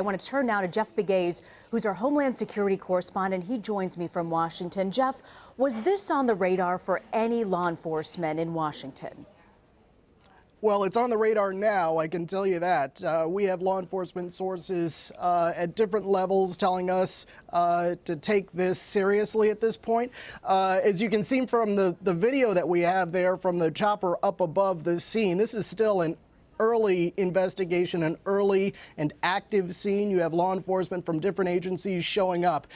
I want to turn now to Jeff Pegues, who's our Homeland Security correspondent. He joins me from Washington. Jeff, was this on the radar for any law enforcement in Washington? Well, it's on the radar now, I can tell you that. We have law enforcement sources at different levels telling us to take this seriously at this point. As you can see from the video that we have there from the chopper up above the scene, this is still an early investigation, an early and active scene. You have law enforcement from different agencies showing up.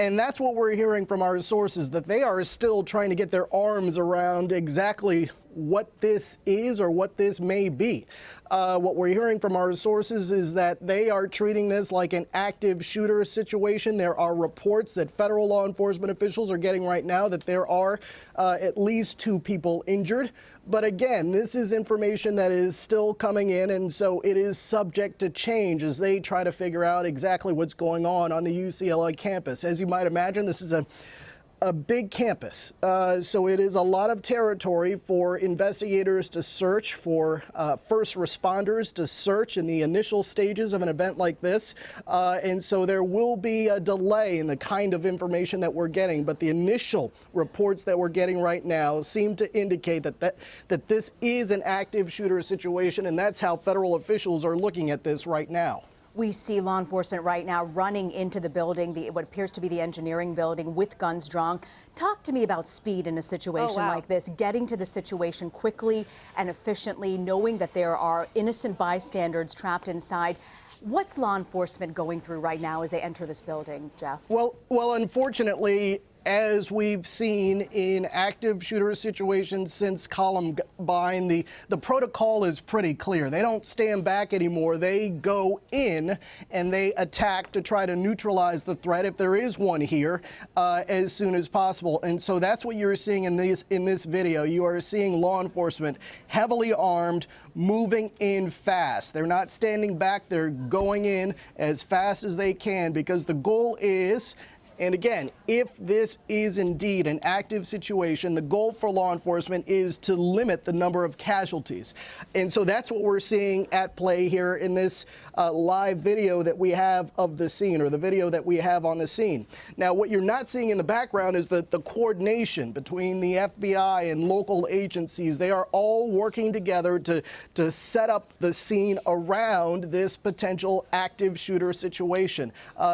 And that's what we're hearing from our sources, that they are still trying to get their arms around exactly what this is or what this may be. What we're hearing from our sources is that they are treating this like an active shooter situation. There are reports that federal law enforcement officials are getting right now that there are at least 2 people injured. But again, this is information that is still coming in, and so it is subject to change as they try to figure out exactly what's going on the UCLA campus. As you might imagine, this is a big campus, so it is a lot of territory for investigators to search, for first responders to search in the initial stages of an event like this, and so there will be a delay in the kind of information that we're getting, but the initial reports that we're getting right now seem to indicate that this is an active shooter situation, and that's how federal officials are looking at this right now. We see law enforcement right now running into the building, what appears to be the engineering building, with guns drawn. Talk to me about speed in a situation like this, getting to the situation quickly and efficiently, knowing that there are innocent bystanders trapped inside. What's law enforcement going through right now as they enter this building, Jeff? Well, unfortunately, as we've seen in active shooter situations since Columbine, the protocol is pretty clear. They don't stand back anymore. They go in and they attack to try to neutralize the threat, if there is one here, as soon as possible. And so that's what you're seeing in this video. You are seeing law enforcement heavily armed, moving in fast. They're not standing back. They're going in as fast as they can, because the goal is, and again, if this is indeed an active situation, the goal for law enforcement is to limit the number of casualties. And so that's what we're seeing at play here in this live video that we have of the scene, or the video that we have on the scene. Now, what you're not seeing in the background is the coordination between the FBI and local agencies. They are all working together to set up the scene around this potential active shooter situation.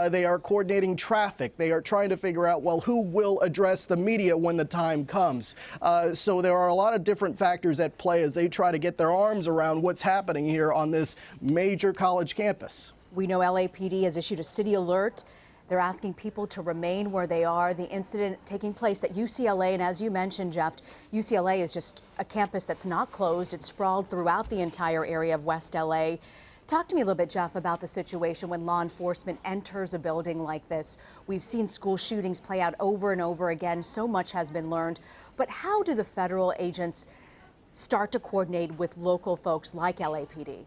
They are coordinating traffic. They are trying to figure out, well, who will address the media when the time comes. So there are a lot of different factors at play as they try to get their arms around what's happening here on this major college campus. We know LAPD has issued a city alert. They're asking people to remain where they are. The incident taking place at UCLA, and as you mentioned, Jeff, UCLA is just a campus that's not closed. It's sprawled throughout the entire area of West LA. Talk to me a little bit, Jeff, about the situation when law enforcement enters a building like this. We've seen school shootings play out over and over again. So much has been learned. But how do the federal agents start to coordinate with local folks like LAPD?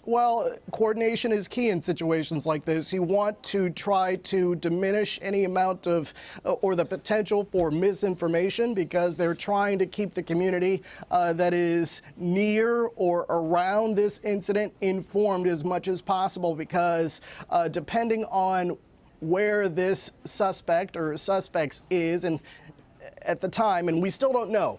Well, coordination is key in situations like this. You want to try to diminish any amount of or the potential for misinformation, because they're trying to keep the community that is near or around this incident informed as much as possible, because depending on where this suspect or suspects is, and at the time, and we still don't know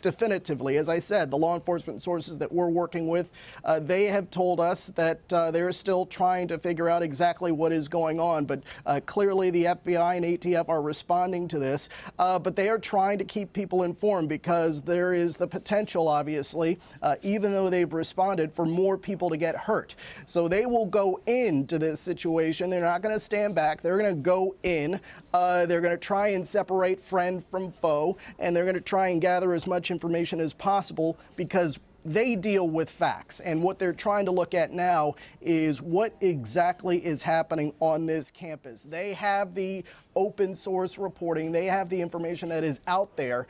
definitively. As I said, the law enforcement sources that we're working with, they have told us that they're still trying to figure out exactly what is going on. But clearly the FBI and ATF are responding to this. But they are trying to keep people informed, because there is the potential, obviously, even though they've responded, for more people to get hurt. So they will go into this situation. They're not going to stand back. They're going to go in. They're going to try and separate friend from foe, and they're going to try and gather as much information as possible, because they deal with facts. And what they're trying to look at now is what exactly is happening on this campus. They have the open source reporting. They have the information that is out there.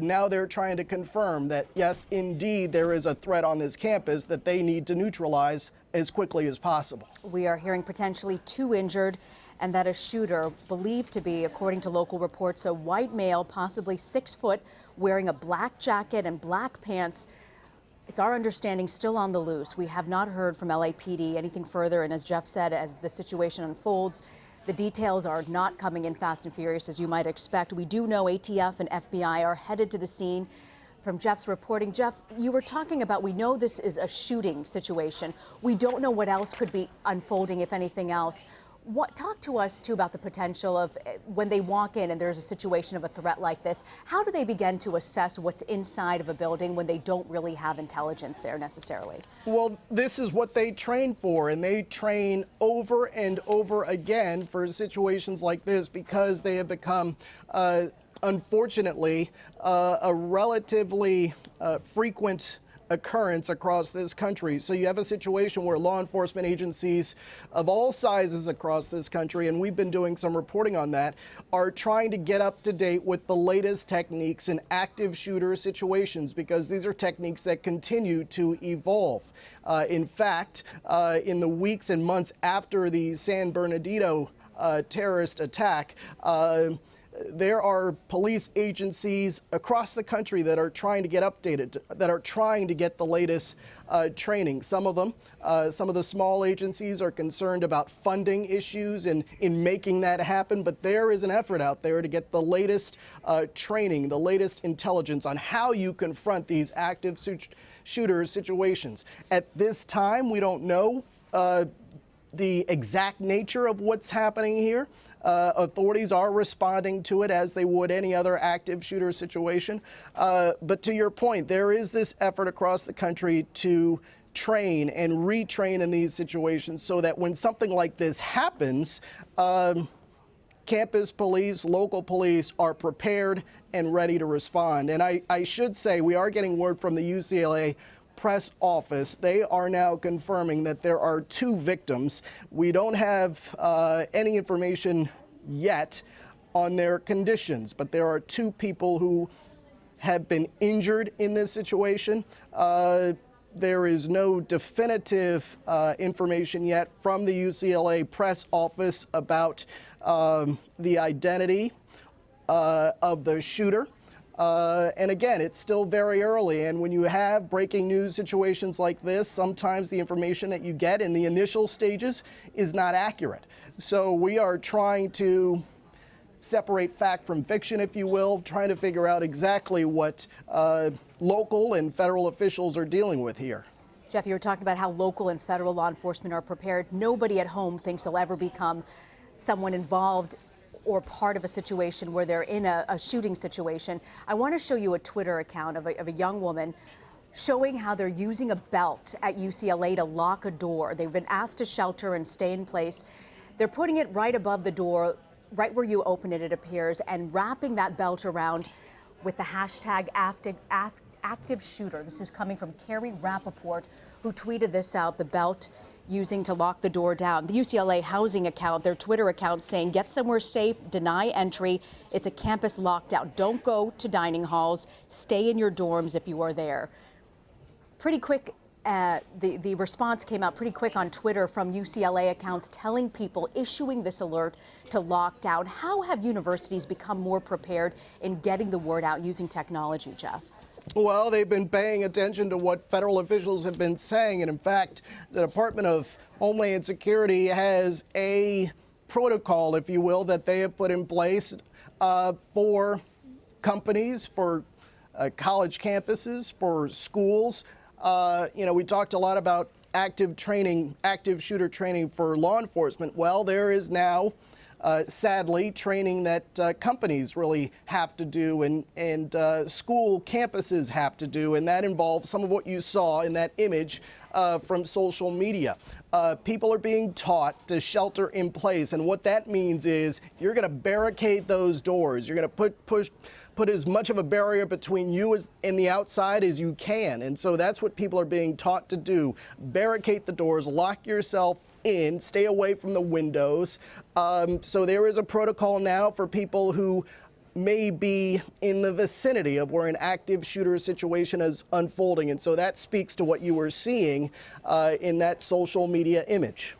Now they're trying to confirm that, yes, indeed, there is a threat on this campus that they need to neutralize as quickly as possible. We are hearing potentially 2 injured, and that a shooter, believed to be, according to local reports, a white male, possibly 6 foot, wearing a black jacket and black pants. It's our understanding still on the loose. We have not heard from LAPD anything further. And as Jeff said, as the situation unfolds, the details are not coming in fast and furious as you might expect. We do know ATF and FBI are headed to the scene. From Jeff's reporting, Jeff, you were talking about, we know this is a shooting situation. We don't know what else could be unfolding, if anything else. Talk to us, too, about the potential of when they walk in and there's a situation of a threat like this. How do they begin to assess what's inside of a building when they don't really have intelligence there necessarily? Well, this is what they train for, and they train over and over again for situations like this because they have become unfortunately, a relatively frequent occurrence across this country. So you have a situation where law enforcement agencies of all sizes across this country, and we've been doing some reporting on that, are trying to get up to date with the latest techniques in active shooter situations because these are techniques that continue to evolve. In fact, in the weeks and months after the San Bernardino terrorist attack, there are police agencies across the country that are trying to get updated, that are trying to get the latest training. Some of them, some of the small agencies are concerned about funding issues in making that happen, but there is an effort out there to get the latest training, the latest intelligence on how you confront these active shooter situations. At this time, we don't know the exact nature of what's happening here. Authorities are responding to it as they would any other active shooter situation. But to your point, there is this effort across the country to train and retrain in these situations so that when something like this happens, campus police, local police are prepared and ready to respond. And I should say we are getting word from the UCLA press office. They are now confirming that there are 2 victims. We don't have any information yet on their conditions, but there are 2 people who have been injured in this situation. There is no definitive information yet from the UCLA press office about the identity of the shooter. And again, it's still very early, and when you have breaking news situations like this, sometimes the information that you get in the initial stages is not accurate. So we are trying to separate fact from fiction, if you will, trying to figure out exactly what local and federal officials are dealing with here. Jeff, you were talking about how local and federal law enforcement are prepared. Nobody at home thinks they'll ever become someone involved or part of a situation where they're in a shooting situation. I want to show you a Twitter account of a young woman showing how they're using a belt at UCLA to lock a door. They've been asked to shelter and stay in place. They're putting it right above the door, right where you open it, it appears, and wrapping that belt around with the hashtag active shooter. This is coming from Carrie Rappaport, who tweeted this out, the belt using to lock the door down. The UCLA housing account, their Twitter account, saying, get somewhere safe, deny entry. It's a campus lockdown. Don't go to dining halls. Stay in your dorms if you are there. Pretty quick, the response came out pretty quick on Twitter from UCLA accounts telling people, issuing this alert to lockdown. How have universities become more prepared in getting the word out using technology, Jeff? Well, they've been paying attention to what federal officials have been saying. And in fact, the Department of Homeland Security has a protocol, if you will, that they have put in place for companies, for college campuses, for schools. We talked a lot about active shooter training for law enforcement. Well, there is now sadly, training that companies really have to do and school campuses have to do, and that involves some of what you saw in that image from social media. People are being taught to shelter in place, and what that means is you're going to barricade those doors. You're going to put as much of a barrier between you and the outside as you can, and so that's what people are being taught to do. Barricade the doors, lock yourself in, stay away from the windows. So there is a protocol now for people who may be in the vicinity of where an active shooter situation is unfolding. And so that speaks to what you were seeing in that social media image.